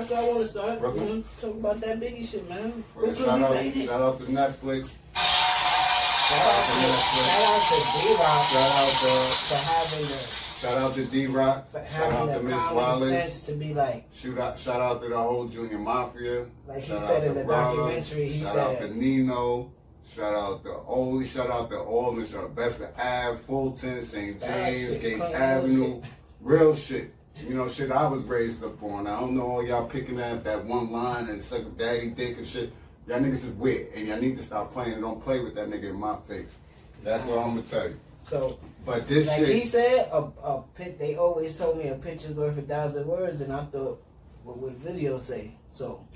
That's what I want to start. Brooklyn. Talk about that Biggie shit, man. Shout out to Netflix. Shout out to D-Rock. Shout out to D-Rock. Shout out to Miss Wallace. Sense to be like. Shout out to the whole Junior Mafia. Like he said in the documentary, he said. Shout out to Nino. Shout out to Oli. Shout out to all Bedford Ave, Fulton, St. James, Gates Avenue. Real shit. You know, shit I was raised up on. I don't know all y'all picking at that one line and suck a daddy dick and shit. Y'all niggas is weird, and y'all need to stop playing. Don't play with that nigga in my face. That's all I'm gonna tell you. So, but this like shit, he said, they always told me a picture's worth 1,000 words, and I thought, what would video say? So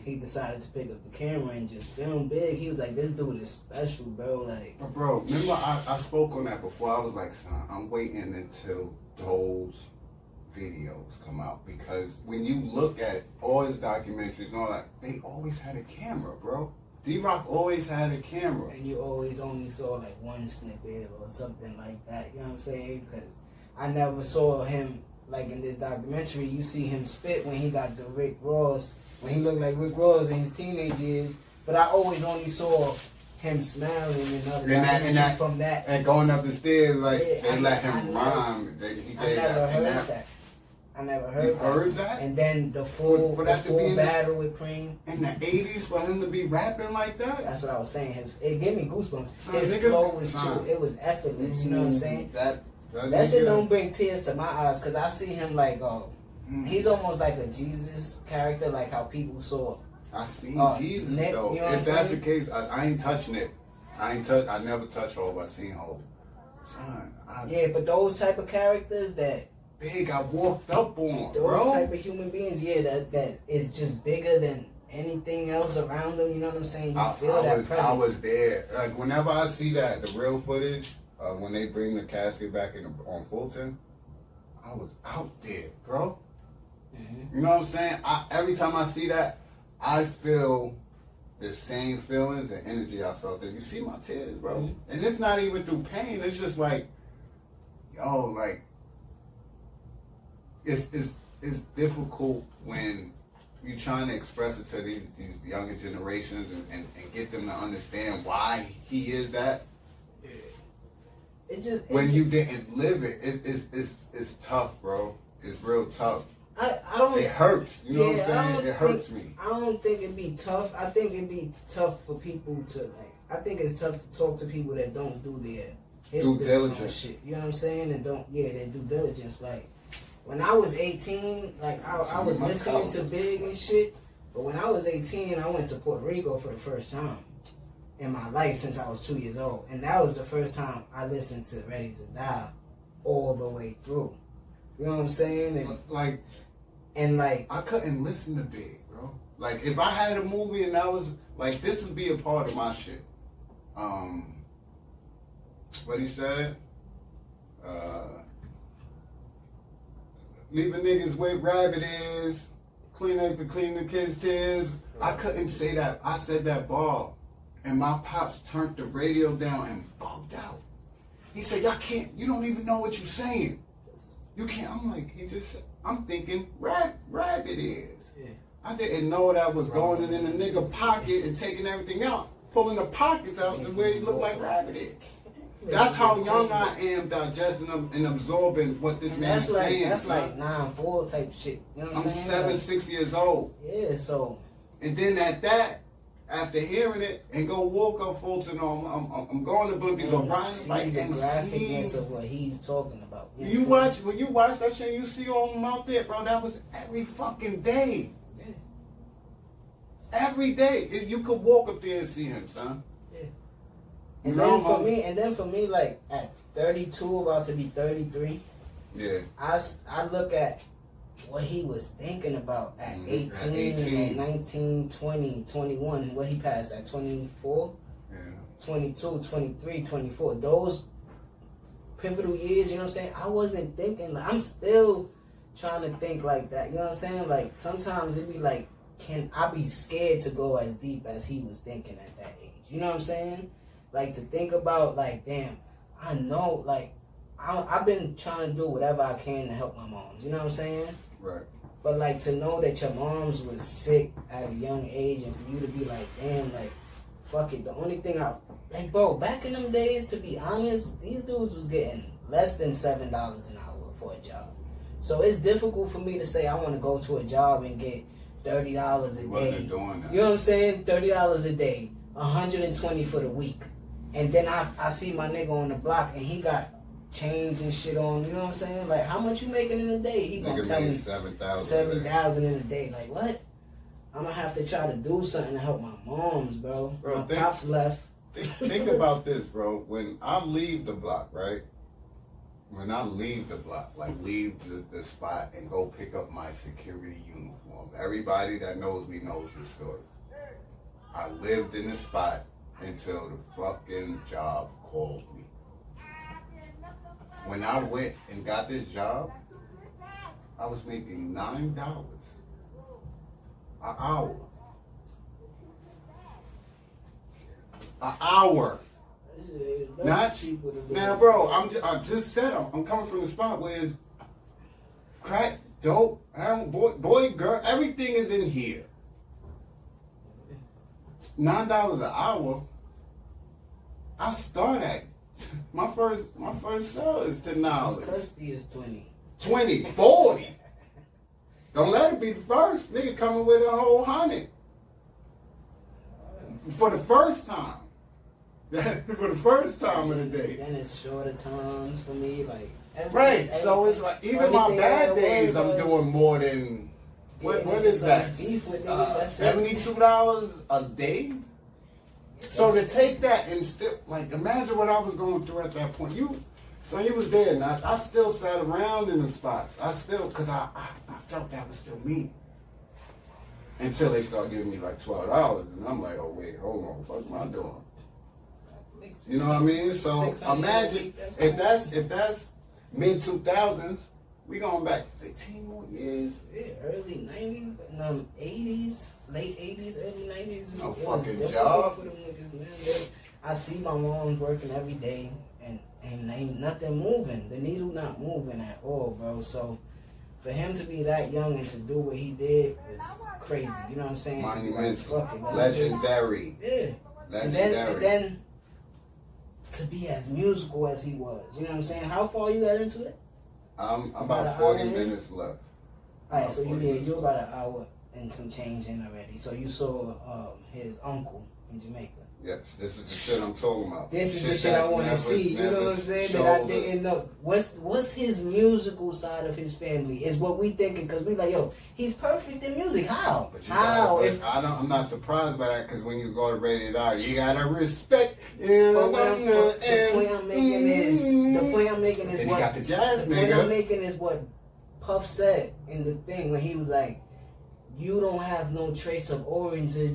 he decided to pick up the camera and just film big. He was like, this dude is special, bro. Like, but bro, remember I spoke on that before. I was like, son, I'm waiting until those videos come out, because when you look at all his documentaries and all that, they always had a camera, bro. D-Rock always had a camera. And you always only saw like one snippet or something like that, you know what I'm saying? Because I never saw him, like in this documentary, you see him spit when he got the Rick Ross, when he looked like Rick Ross in his teenage years, but I always only saw him smiling and other documentaries from that. And going up the stairs, like, yeah, they let him rhyme. I never heard that. Heard that? And then the full battle with Cream. In the 80s, for him to be rapping like that? That's what I was saying. It gave me goosebumps. His flow was it was effortless, you know what I'm saying? That shit don't bring tears to my eyes, because I see him like, he's almost like a Jesus character, like how people saw. I see Jesus, Nick, though. You know if that's the case, I ain't touching it. I never touched Hope. I seen Hope. Son, yeah, but those type of characters that big, I walked up on, those bro. Type of human beings, yeah, that is just bigger than anything else around them. You know what I'm saying? You feel that presence. I was there. Like, whenever I see that, the real footage, when they bring the casket back on Fulton, I was out there, bro. Mm-hmm. You know what I'm saying? Every time I see that, I feel the same feelings and energy I felt there. You see my tears, bro. Mm-hmm. And it's not even through pain. It's just like, yo, like, it's difficult when you're trying to express it to these younger generations and get them to understand why he is that. You didn't live it, it's tough, bro. It's real tough. It hurts. You know what I'm saying? It hurts me. I don't think it'd be tough. I think it'd be tough for people to I think it's tough to talk to people that don't do their due diligence. Shit. You know what I'm saying? And their due diligence. Like, when I was 18, like I was listening to Big and shit. But when I was 18, I went to Puerto Rico for the first time in my life since I was 2 years old. And that was the first time I listened to Ready to Die all the way through. You know what I'm saying? And I couldn't listen to Big, bro. Like, if I had a movie and I was like, this would be a part of my shit. What he said? Leaving niggas where rabbit is, Kleenex to clean the kids' tears. I couldn't say that. I said that bar, and my pops turned the radio down and bugged out. He said, y'all can't, you don't even know what you're saying. You can't. I'm like, I'm thinking rabbit is. Yeah. I didn't know that was going in a nigga pocket and taking everything out, pulling the pockets out the way he looked like rabbit is. That's how young I am digesting and absorbing what this man's saying. That's like 9-4 type shit. You know what I'm saying? I'm 6 years old. Yeah, so. And then after hearing it, and go walk up Fulton, I'm going to Blimpies or Brian, like, and graphicness of what he's talking about. When you watch that shit, you see all them out there, bro. That was every fucking day. Yeah. Every day, you could walk up there and see him, son. And then for me, like at 32, about to be 33, yeah, I look at what he was thinking about at 18, at 19, 20, 21, what he passed at 24, 22, 23, 24. Those pivotal years, you know what I'm saying? I wasn't thinking, I'm still trying to think like that, you know what I'm saying? Like, sometimes it'd be like, can I be scared to go as deep as he was thinking at that age? You know what I'm saying? Like, to think about, like, damn, I know, like, I've been trying to do whatever I can to help my moms. You know what I'm saying? Right. But like to know that your moms was sick at a young age, and for you to be like, damn, like, fuck it. The only thing like, bro, back in them days, to be honest, these dudes was getting less than $7 an hour for a job. So it's difficult for me to say I want to go to a job and get $30 a day. Doing that. You know what I'm saying? $30 a day, $120 for the week, and then I see my nigga on the block and he got chains and shit on. You know what I'm saying? Like, how much you making in a day? He gonna tell me $7,000 in a day. Like, what? I'm gonna have to try to do something to help my moms, bro. My pops left. Think about this, bro. When I leave the block, right? When I leave the block, like leave the spot and go pick up my security uniform. Everybody that knows me knows the story. I lived in the spot until the fucking job called me. When I went and got this job, I was making $9 an hour. An hour. Not cheap. Now, bro, I just said I'm coming from the spot where it's crack, dope, boy, girl, everything is in here. $9 an hour. I start at my first sale is $10. Custody is 20, 40. Don't let it be the first. Nigga coming with a whole 100 for the first time. For the first time of the day. Then it's shorter times for me, like right. So it's like even my bad days, I'm doing more than what is that? $72 a day. So to take that and still, like, imagine what I was going through at that point. You was there, and I still sat around in the spots. Because I felt that was still me. Until they start giving me like $12, and I'm like, oh wait, hold on, what am I doing? You know what I mean? So imagine if that's mid 2000s, we going back 15 more years. Yeah, early 90s, 80s, late 80s, early 90s. No fucking job. For them niggas, man. I see my mom working every day, and ain't nothing moving. The needle not moving at all, bro. So for him to be that young and to do what he did was crazy. You know what I'm saying? Monumental. Legendary. Yeah. Legendary. And then to be as musical as he was. You know what I'm saying? How far you got into it? About 40 minutes left. Alright, so you about an hour and some change in already. So you saw his uncle in Jamaica. Yes, this is the shit I'm talking about. This is the shit I want to see. You know what I'm saying? That I didn't know. What's his musical side of his family? Is what we thinking, because we like, yo, he's perfect in music. How? I'm not surprised by that, because when you go to Rated R, you gotta respect. But the point I'm making is and what he got the jazz the nigga. point I'm making is what Puff said in the thing when he was like, you don't have no trace of origins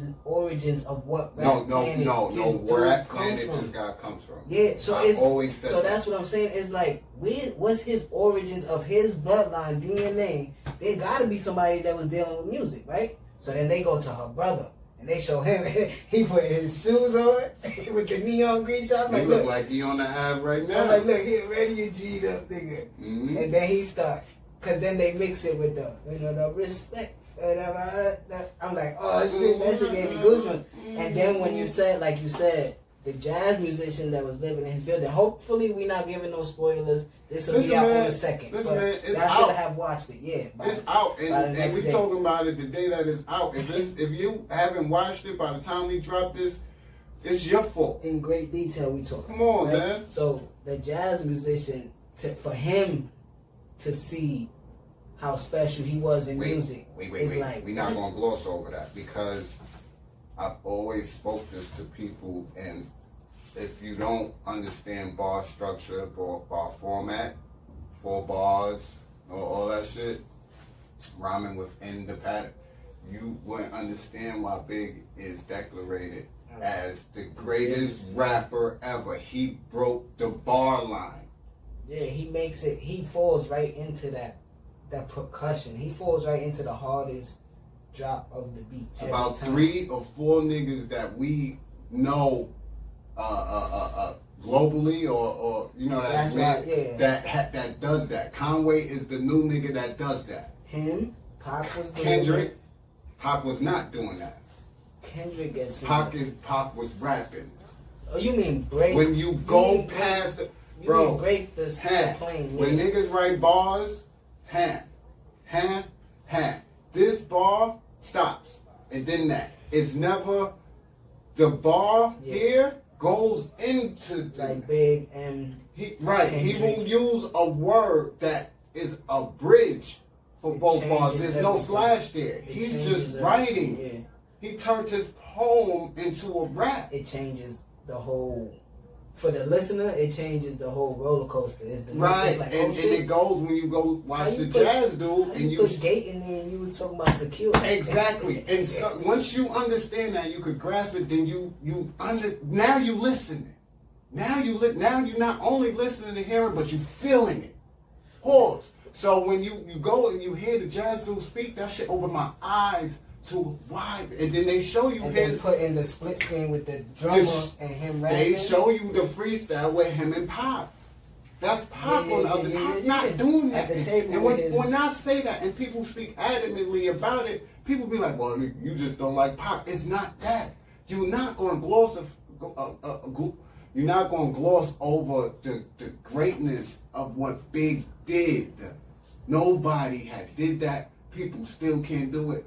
of what rap where that planet this guy comes from. Yeah, so I've always said that. That's what I'm saying. It's like, what's his origins of his bloodline, DNA? There gotta be somebody that was dealing with music, right? So then they go to her brother and they show him. He put his shoes on with the neon green shot. He look like he on the Ave right now. I'm like, look, he already G'd up, nigga. Mm-hmm. And then he start, cause then they mix it with the respect. I'm like, oh shit, that shit gave me goosebumps. And then when you said, like you said, the jazz musician that was living in his building, hopefully we not giving no spoilers. This will be out in a second. Listen, man, it's I out. should have watched it, yeah. It's out, and we talking about it the day that it's out. If you haven't watched it by the time we drop this, it's your fault. In great detail, we talking. Come on, right? man. So the jazz musician, for him to see how special he was in music. Wait. We're not going to gloss over that, because I've always spoke this to people, and if you don't understand bar structure, bar format, 4 bars, or all that shit, rhyming within the pattern, you wouldn't understand why Big is declarated as the greatest rapper ever. He broke the bar line. Yeah, he falls right into that percussion. He falls right into the hardest drop of the beat. About 3 or 4 niggas that we know globally or you know that does that. Conway is the new nigga that does that. Him, Pac was doing Kendrick. it. Pac was not doing that. Kendrick gets Pac was rapping. Oh, you mean break? When you go past the bro, break the plane. When niggas write bars, this bar stops, and then that. It's never the bar here goes into the, like Big and he will use a word that is a bridge for both bars. There's no slash there. He's just writing. Yeah. He turned his poem into a rap. It changes the whole. For the listener, it changes the whole roller coaster. It's the Right, like, and it goes when you go watch the jazz dude, and you put gate in there, and you was talking about security. Exactly, and so, once you understand that, you could grasp it. Then now you listening. Now you're not only listening to hearing, but you feeling it. Pause. So when you go and you hear the jazz dude speak, that shit opened my eyes to why, and then they show you and his then put in the split screen with the drummer and him rapping. They show you the freestyle with him and Pop. That's Pop on the other. Pop not doing that. At the table and when I say that and people speak adamantly about it, people be like, "Well, you just don't like Pop." It's not that. You're not going to gloss you're not going to gloss over the greatness of what Big did. Nobody had did that. People still can't do it.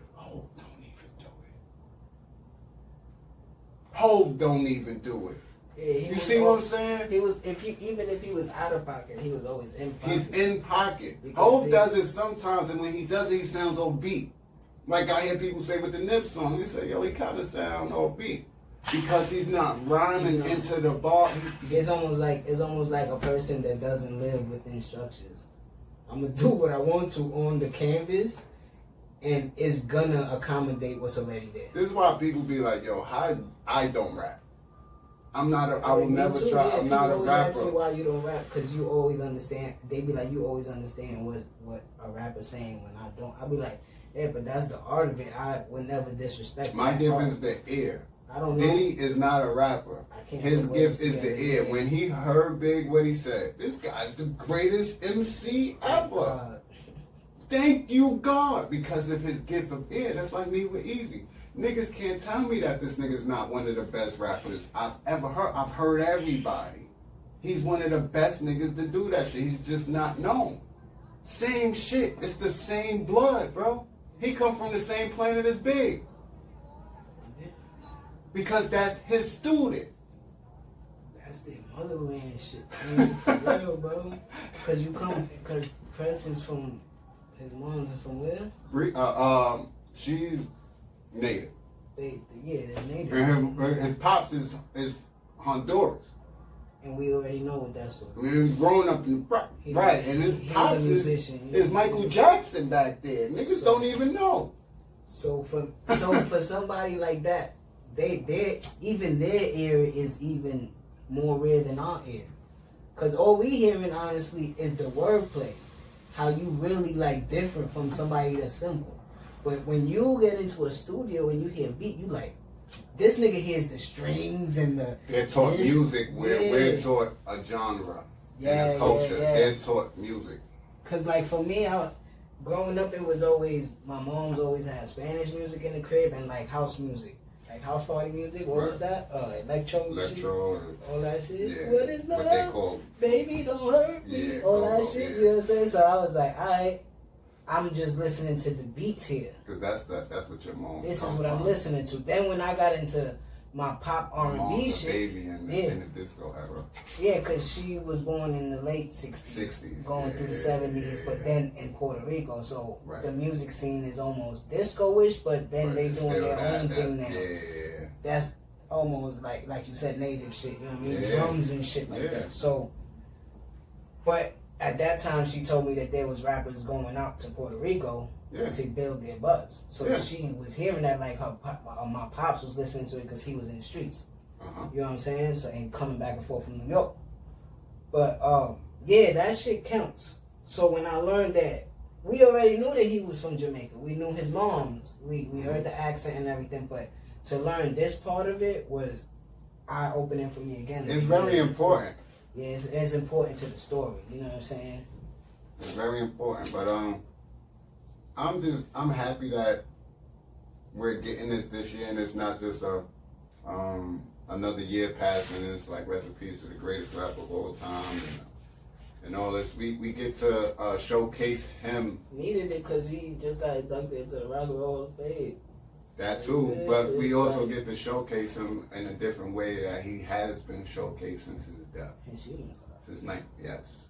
Hov don't even do it. Yeah, you see what I'm saying? He was even if he was out of pocket, he was always in pocket. He's in pocket. Hov does it sometimes, and when he does it, he sounds offbeat. Like I hear people say with the Nip song, they say, "Yo, he kind of sound offbeat." Because he's not rhyming into the bar. It's almost like a person that doesn't live within structures. I'm gonna do what I want to on the canvas, and it's gonna accommodate what's already there. This is why people be like, "Yo, I don't rap. I will never try. Yeah, I'm not a rapper." Ask me why you don't rap, because you always understand. They be like, you always understand what a rapper's saying when I don't. I be like, yeah, but that's the art of it. I would never disrespect. My difference is the ear. I don't know. Diddy is not a rapper. His gift is the ear. When he heard Big, what he said, "This guy's the greatest MC ever." Thank you, God, because of his gift of ear. That's like me with Easy. Niggas can't tell me that this nigga's not one of the best rappers I've ever heard. I've heard everybody. He's one of the best niggas to do that shit. He's just not known. Same shit. It's the same blood, bro. He come from the same planet as Big. Because that's his student. That's the motherland shit, man. For real, bro. Because Preston's from, his mom's from where? She's native. They're native. And his pops is Honduras. And we already know what that's for. I mean, he's growing up in right, and his pops is Michael Jackson back there. Niggas don't even know. So for somebody like that, even their ear is even more rare than our ear. Cause all we hearing honestly is the wordplay. How you really like different from somebody that's simple. But when you get into a studio and you hear a beat, you like, this nigga hears the strings and the... They're taught music. We're taught a genre and a culture. They're taught music. Cause like for me, growing up, it was always, my mom's always had Spanish music in the crib and like house music. Like house party music, what was that? Electro and all that shit. Yeah. What is that? What they call Baby, don't hurt me. Yeah, all that shit, you know what I'm saying? So I was like, alright, I'm just listening to the beats here. Because that's what your mom. This is what I'm listening to. Then when I got into my pop R&B shit, baby in the disco era. Yeah, because she was born in the late 60s going through the 70s, but then in Puerto Rico, so the music scene is almost disco-ish, but then they doing their own thing now. Yeah. That's almost like you said, native shit, you know what I mean? Drums and shit like that. So, but at that time, she told me that there was rappers going out to Puerto Rico to build their buzz. So she was hearing that, like my pops was listening to it because he was in the streets. You know what I'm saying? So, and coming back and forth from New York. But that shit counts. So when I learned that, we already knew that he was from Jamaica. We knew his mom's. We heard the accent and everything. But to learn this part of it was eye-opening for me again. It's very important. Yeah, it's important to the story. You know what I'm saying? It's very important. But I'm happy that we're getting this year, and it's not just another year passing. It's like rest in peace to the greatest rapper of all time, and all this. We get to showcase him. Needed it because he just got inducted into the Rock and Roll of Fame. That too, but we also get to showcase him in a different way that he has been showcased since his death. His human side. Since yes.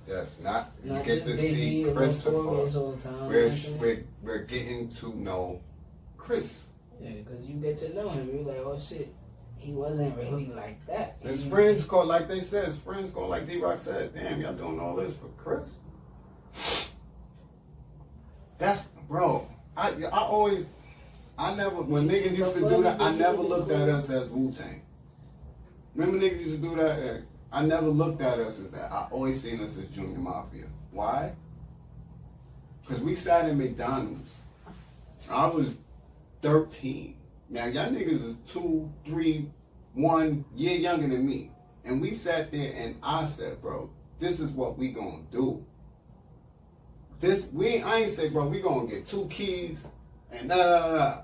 Yes. Not you Not get to see B.I.G. Christopher. All the time, We're getting to know Chris. Yeah, because you get to know him, you're like, oh shit, he wasn't really like that. His friends call, like they said, his friends call, like D-Rock said, damn, y'all doing all this for Chris? That's, bro, I never, when niggas used to do that, I never looked at us as Wu-Tang. Remember niggas used to do that? I never looked at us as that. I always seen us as Junior Mafia. Why? Because we sat in McDonald's. I was 13. Now, y'all niggas is 2, 3, 1 year younger than me. And we sat there and I said, bro, this is what we gonna do. I ain't say, bro, we gonna get 2 keys and da.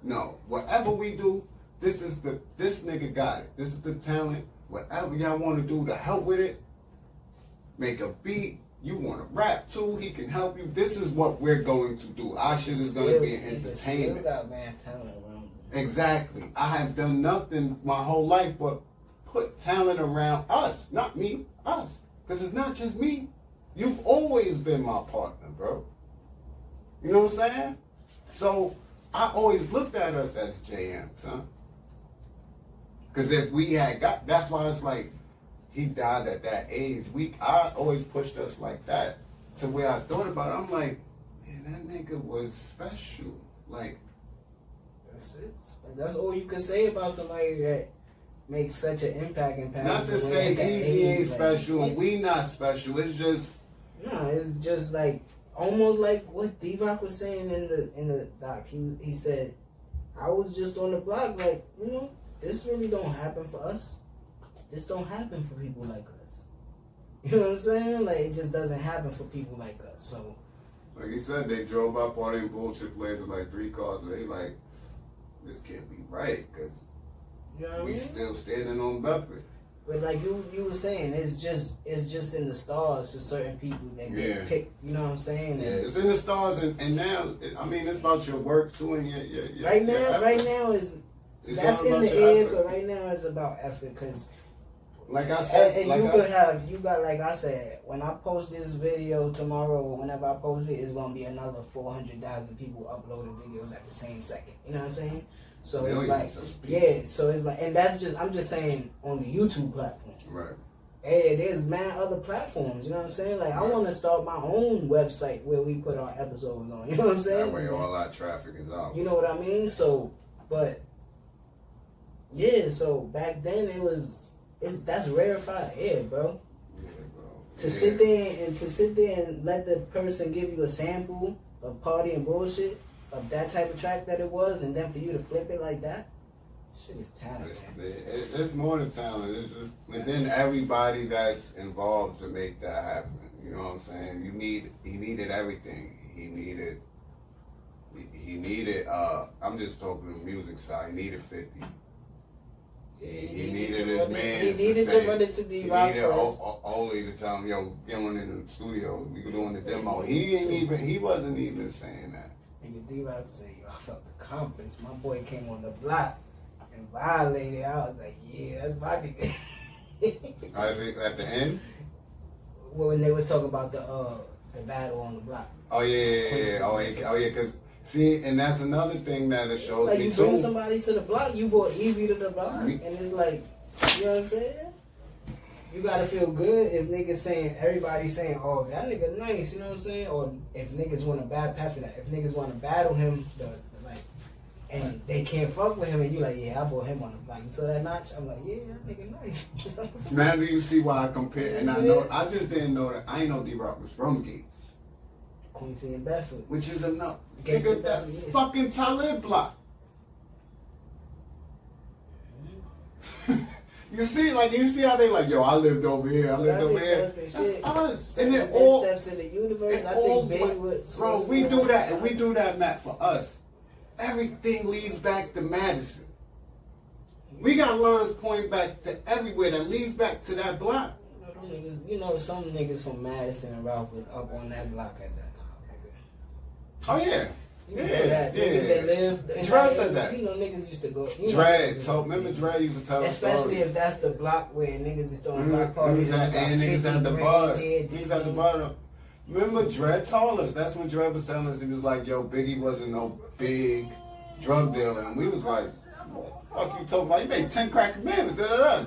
No, whatever we do, this nigga got it. This is the talent. Whatever y'all want to do to help with it, make a beat. You want to rap too, he can help you. This is what we're going to do. Our shit is going to be an entertainment. Still got mad talent around him. Exactly. I have done nothing my whole life but put talent around us. Not me, us. Because it's not just me. You've always been my partner, bro. You know what I'm saying? So I always looked at us as JM, son. Because if we had got, that's why it's like, he died at that age. I always pushed us like that to where I thought about it. I'm like, man, that nigga was special. Like, that's it. That's all you can say about somebody that makes such an impact and pass. Not to say Easy ain't special and we not special. It's just it's just like almost like what D-Rock was saying in the doc. He said, I was just on the block, like, this really don't happen for us. This don't happen for people like us. You know what I'm saying? Like, it just doesn't happen for people like us. So, like he said, they drove up all them bullshit players with like 3 cars. And they like, this can't be right because we still standing on Bedford. But like you were saying, it's just in the stars for certain people that get picked. You know what I'm saying? Yeah, it's in the stars, and now it's about your work too, and your right now that's in the air, but right now it's about effort because. Like I said, and you got like I said, when I post this video tomorrow or whenever I post it, it's gonna be another 400,000 people uploading videos at the same second. You know what I'm saying? So it's like, so it's like, and I'm just saying on the YouTube platform. Right. Hey, there's other platforms. You know what I'm saying? Like, I want to start my own website where we put our episodes on. You know what I'm saying? That way all our traffic is out. You know what I mean? So, but so back then that's rarefied air, bro. Yeah, bro. To sit there and let the person give you a sample of Party and Bullshit of that type of track that it was, and then for you to flip it like that, shit is talent, man. It's more than talent. It's just, and then everybody that's involved to make that happen. You know what I'm saying? He needed everything. He needed. I'm just talking the music side. He needed 50. He needed his man. He needed to run it to D-Rock first. Only to tell him, yo, get one in the studio. We doing the demo. He wasn't even saying that. And D-Rock said, yo, I felt accomplished. My boy came on the block and violated. I was like, yeah, that's my nigga. At the end? Well, when they was talking about the battle on the block. Oh yeah. Oh yeah, because see, and that's another thing that it shows like me you too. bring somebody to the block, you go easy to the block, and it's like, you know what I'm saying? You gotta feel good if niggas saying, everybody's saying, oh, that nigga nice, you know what I'm saying? Or if niggas want to pass me that, if niggas want to battle him, and they can't fuck with him, and you like, yeah, I bought him on the block. You saw that notch? I'm like, yeah, that nigga nice. Now do you see why I compare? And I just didn't know that. I ain't know D-Rock was from Gates. Quincy and Bedford. Which is enough. Nigga, that fucking Talib block. You see how they like, yo, I lived over here, I lived over here. That's us. And it all steps in the universe. I think Big would. Bro, we do that, and we do that, Matt, for us. Everything leads back to Madison. We got lines pointing back to everywhere that leads back to that block. You know, some niggas from Madison and Ralph was up on that block at that time. Oh yeah. Niggas that lived. Dre said that. You know, niggas used to go. Remember Dre used to tell us. Especially if that's the block where niggas is throwing block parties and niggas at the bar. Niggas at the bar. Remember Dre told us. That's when Dre was telling us. He was like, yo, Biggie wasn't no big drug dealer. And we was like, what the fuck you talking about? You made 10 crack commandments.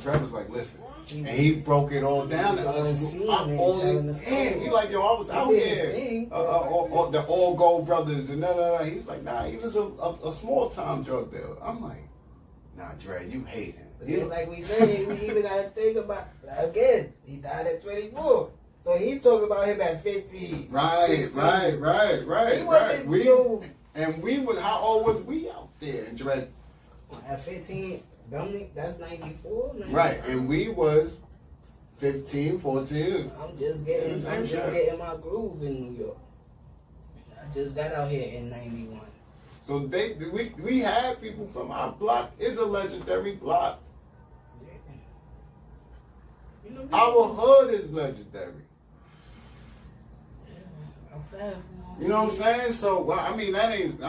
Dre was like, listen. And he broke it all down to us. He like, yo, I was out here. The All Gold Brothers and He was like, nah, he was a small time drug dealer. I'm like, nah, Dre, you hate him. But like we said, we even gotta think about again. He died at 24, so he's talking about him at 15. Right. He wasn't and we was how old was we out there, Dre? At 15. That's 94? Right, and we was 15, 14. I'm just getting my groove in New York. I just got out here in 91. So we had people from our block. It's a legendary block. Yeah. You know, our hood is legendary. Yeah, you know what I'm saying? So well, I mean that ain't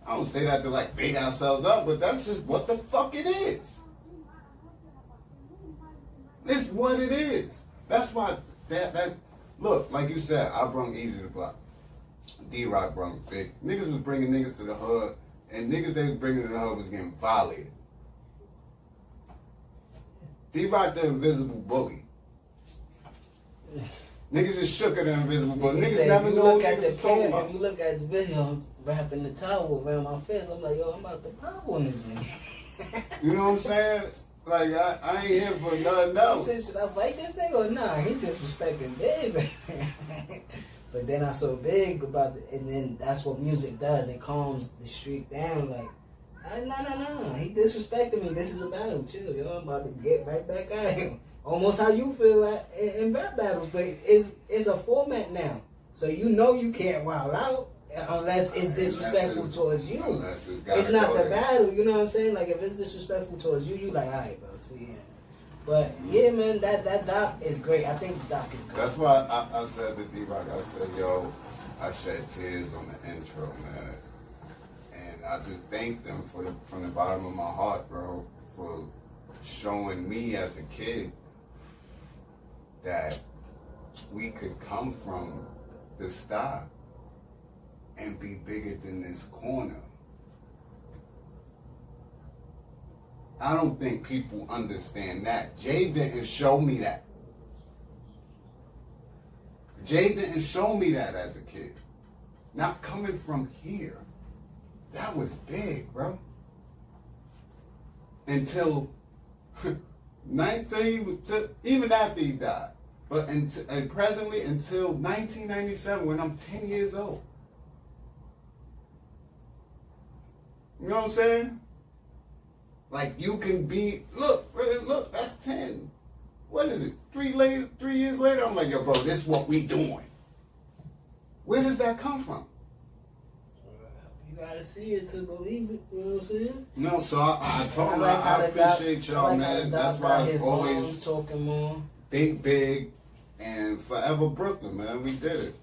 I don't say that to like big ourselves up, but that's just what the fuck it is. It's what it is. That's why that look, like you said, I brung Easy to block. D-Rock brung Big. Niggas was bringing niggas to the hood, and niggas they was bringing to the hood was getting violated. D-Rock the invisible bully. Niggas is shook at the invisible bully. Niggas never know what niggas was talking about. If you look at the video, I'm wrapping the towel around my fist. I'm like, yo, I'm about to pop on this nigga. You know what I'm saying? Like, I ain't here for nothing else. He said, should I fight this nigga or nah? He disrespecting Big. But then I saw Big and then that's what music does. It calms the street down. Like, no. He disrespected me. This is a battle. Chill, yo. I'm about to get right back at him. Almost how you feel in rap battles. But it's a format now. So you know you can't wild out. Unless it's disrespectful towards you. It's not the battle, you know what I'm saying? Like, if it's disrespectful towards you, like, alright, bro, see, yeah. But, yeah, man, that doc is great. I think the doc is great. That's why I said to D-Rock, I said, yo, I shed tears on the intro, man. And I just thank them from the bottom of my heart, bro, for showing me as a kid that we could come from the style and be bigger than this corner. I don't think people understand that. Jay didn't show me that. Jay didn't show me that as a kid. Not coming from here. That was big, bro. Until 19, even after he died. But and presently until 1997 when I'm 10 years old. You know what I'm saying? Like you can be, look, that's 10. What is it? 3 years later, I'm like, yo, bro, this is what we doing. Where does that come from? You gotta see it to believe it, you know what I'm saying? No, so I told him I appreciate y'all, man. That's why it's always talking more. Think big and forever Brooklyn, man. We did it.